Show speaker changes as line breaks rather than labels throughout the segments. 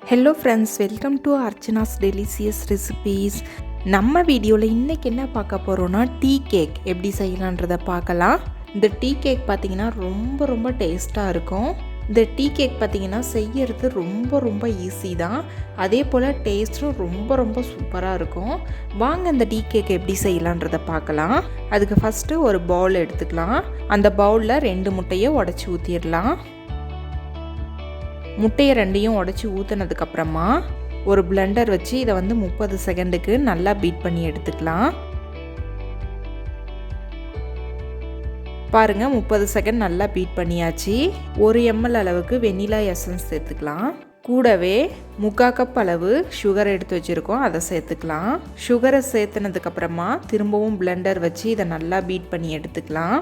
Hello friends, welcome to Archana's delicious recipes. நம்ம வீடியோவில் இன்றைக்கி என்ன பார்க்க போகிறோன்னா டீ கேக் எப்படி செய்யலான்றதை பார்க்கலாம். இந்த டீ கேக் பார்த்திங்கன்னா ரொம்ப டேஸ்ட்டாக இருக்கும். இந்த டீ கேக் பார்த்திங்கன்னா செய்யறது ரொம்ப ஈஸி தான். அதே போல் டேஸ்ட்டும் ரொம்ப சூப்பராக இருக்கும். வாங்க இந்த டீ கேக் எப்படி செய்யலான்றதை பார்க்கலாம். அதுக்கு ஃபஸ்ட்டு ஒரு பவுல் எடுத்துக்கலாம். அந்த பவுலில் 2 முட்டையை உடச்சி ஊற்றிடலாம். முட்டையை 2ஐயும் உடச்சி ஊற்றினதுக்கப்புறமா ஒரு பிளெண்டர் வச்சு இதை 30 செகண்டுக்கு நல்லா பீட் பண்ணி எடுத்துக்கலாம். பாருங்கள், 30 செகண்ட் நல்லா பீட் பண்ணியாச்சு. 1 ml அளவுக்கு வெனிலா எசன்ஸ் சேர்த்துக்கலாம். கூடவே 3/4 கப் அளவு சுகர் எடுத்து வச்சுருக்கோம், அதை சேர்த்துக்கலாம். சுகரை சேர்த்துனதுக்கப்புறமா திரும்பவும் பிளெண்டர் வச்சு இதை நல்லா பீட் பண்ணி எடுத்துக்கலாம்.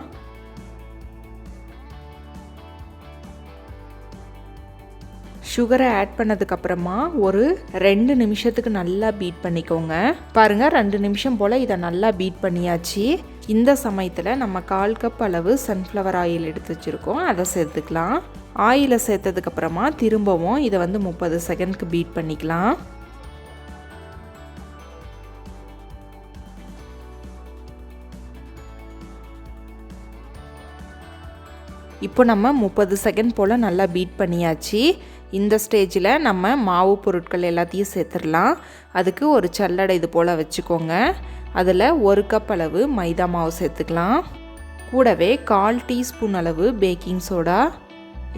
சுகரை ஆட் பண்ணதுக்கப்புறமா ஒரு 2 நிமிஷத்துக்கு நல்லா பீட் பண்ணிக்கோங்க. பாருங்கள், 2 நிமிஷம் போல் இதை நல்லா பீட் பண்ணியாச்சு. இந்த சமயத்தில் நம்ம 1/4 கப் அளவு சன்ஃப்ளவர் ஆயில் எடுத்து வச்சுருக்கோம், அதை சேர்த்துக்கலாம். ஆயிலை சேர்த்ததுக்கப்புறமா திரும்பவும் இதை 30 செகண்ட்க்கு பீட் பண்ணிக்கலாம். இப்போ நம்ம 30 செகண்ட் போல் நல்லா பீட் பண்ணியாச்சு. இந்த ஸ்டேஜில் நம்ம மாவு பொருட்கள் எல்லாத்தையும் சேர்த்துடலாம். அதுக்கு ஒரு சல்லடை இது போல் வச்சுக்கோங்க. அதில் 1 கப் அளவு மைதா மாவு சேர்த்துக்கலாம். கூடவே 1/4 டீஸ்பூன் அளவு பேக்கிங் சோடா,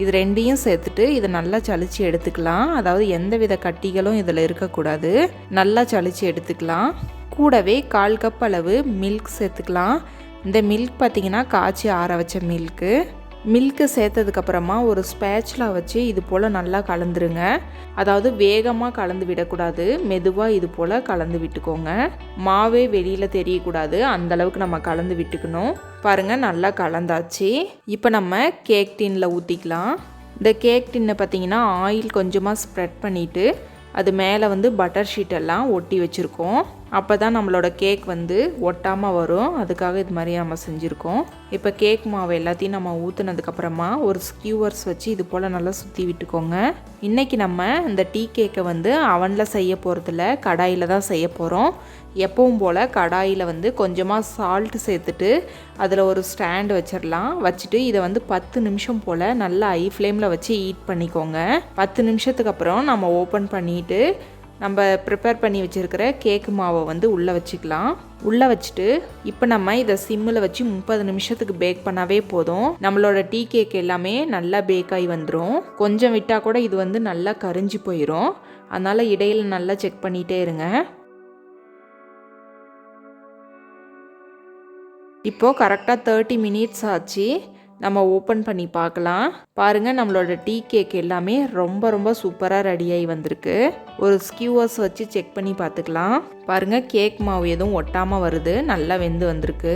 இது 2ஐயும் சேர்த்துட்டு இதை நல்லா சலிச்சு எடுத்துக்கலாம். அதாவது எந்தவித கட்டிகளும் இதில் இருக்கக்கூடாது. நல்லா சலிச்சு எடுத்துக்கலாம். கூடவே 1/4 கப் அளவு மில்க் சேர்த்துக்கலாம். இந்த மில்க் பார்த்திங்கன்னா காய்ச்சி ஆற வச்ச மில்க்கு சேர்த்ததுக்கப்புறமா ஒரு ஸ்பேச்சுலா வச்சு இது போல் நல்லா கலந்துருங்க. அதாவது வேகமாக கலந்து விடக்கூடாது, மெதுவாக இது போல் கலந்து விட்டுக்கோங்க. மாவே வெளியில் தெரியக்கூடாது, அந்தளவுக்கு நம்ம கலந்து விட்டுக்கணும். பாருங்கள், நல்லா கலந்தாச்சு. இப்போ நம்ம கேக் டின்னில் ஊற்றிக்கலாம். இந்த கேக் டின்னை பார்த்திங்கன்னா ஆயில் கொஞ்சமாக ஸ்ப்ரெட் பண்ணிவிட்டு அது மேலே பட்டர் ஷீட்டெல்லாம் ஒட்டி வச்சுருக்கோம். அப்போ தான் நம்மளோட கேக் ஒட்டாமல் வரும். அதுக்காக இது மாதிரி நம்ம செஞ்சுருக்கோம். இப்போ கேக் மாவு எல்லாத்தையும் நம்ம ஊற்றுனதுக்கப்புறமா ஒரு ஸ்கியூவர்ஸ் வச்சு இது போல் நல்லா சுற்றி விட்டுக்கோங்க. இன்றைக்கி நம்ம இந்த டீ கேக்கை அவனில் செய்ய போகிறதில்ல, கடாயில் தான் செய்ய போகிறோம். எப்பவும் போல் கடாயில் கொஞ்சமாக சால்ட்டு சேர்த்துட்டு அதில் ஒரு ஸ்டாண்டு வச்சிடலாம். வச்சுட்டு இதை 10 நிமிஷம் போல் நல்லா ஹை ஃப்ளேமில் வச்சு ஹீட் பண்ணிக்கோங்க. 10 நிமிஷத்துக்கு அப்புறம் நம்ம ஓப்பன் பண்ணிவிட்டு நம்ம ப்ரிப்பேர் பண்ணி வச்சுருக்கிற கேக்கு மாவை உள்ளே வச்சுக்கலாம். உள்ளே வச்சுட்டு இப்போ நம்ம இதை சிம்மில் வச்சு 30 நிமிஷத்துக்கு பேக் பண்ணாவே போதும். நம்மளோட டீ கேக் எல்லாமே நல்லா பேக் ஆகி வந்துடும். கொஞ்சம் விட்டால் கூட இது நல்லா கரிஞ்சு போயிடும். அதனால் இடையில் நல்லா செக் பண்ணிகிட்டே இருங்க. இப்போது கரெக்டாக 30 மினிட்ஸ் ஆச்சு. நம்ம ஓப்பன் பண்ணி பார்க்கலாம். பாருங்கள், நம்மளோட டீ கேக் எல்லாமே ரொம்ப சூப்பராக ரெடியாகி வந்திருக்கு. ஒரு ஸ்கியூவர்ஸ் வச்சு செக் பண்ணி பார்த்துக்கலாம். பாருங்கள், கேக் மாவு எதுவும் ஒட்டாமல் வருது, நல்லா வெந்து வந்திருக்கு.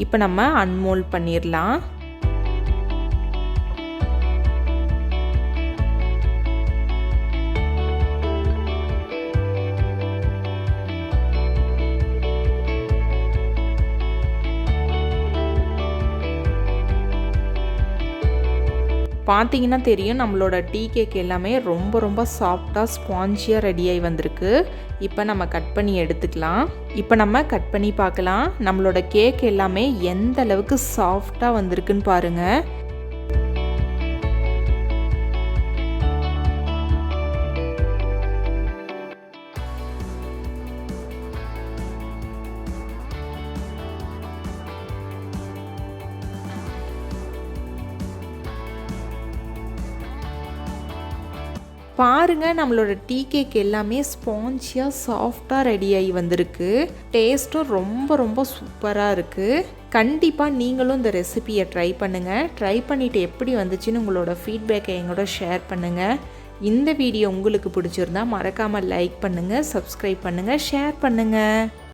இப்போ நம்ம அன்மோல்ட் பண்ணிடலாம். பார்த்தீங்கன்னா தெரியும், நம்மளோட டீ கேக் எல்லாமே ரொம்ப சாஃப்டாக ஸ்பாஞ்சியாக ரெடியாகி வந்திருக்கு. இப்போ நம்ம கட் பண்ணி எடுத்துக்கலாம். இப்போ நம்ம கட் பண்ணி பார்க்கலாம். நம்மளோட கேக் எல்லாமே எந்த அளவுக்கு சாஃப்டாக வந்திருக்குன்னு பாருங்கள். பாருங்கள், நம்மளோட டீ கேக் எல்லாமே ஸ்பாஞ்சியாக சாஃப்டாக ரெடியாகி வந்திருக்கு. டேஸ்ட்டும் ரொம்ப சூப்பராக இருக்குது. கண்டிப்பாக நீங்களும் இந்த ரெசிபியை ட்ரை பண்ணுங்கள். ட்ரை பண்ணிவிட்டு எப்படி வந்துச்சுன்னு உங்களோட ஃபீட்பேக்கை எங்களோட ஷேர் பண்ணுங்கள். இந்த வீடியோ உங்களுக்கு பிடிச்சிருந்தா மறக்காமல் லைக் பண்ணுங்கள், சப்ஸ்கிரைப் பண்ணுங்கள், ஷேர் பண்ணுங்கள்.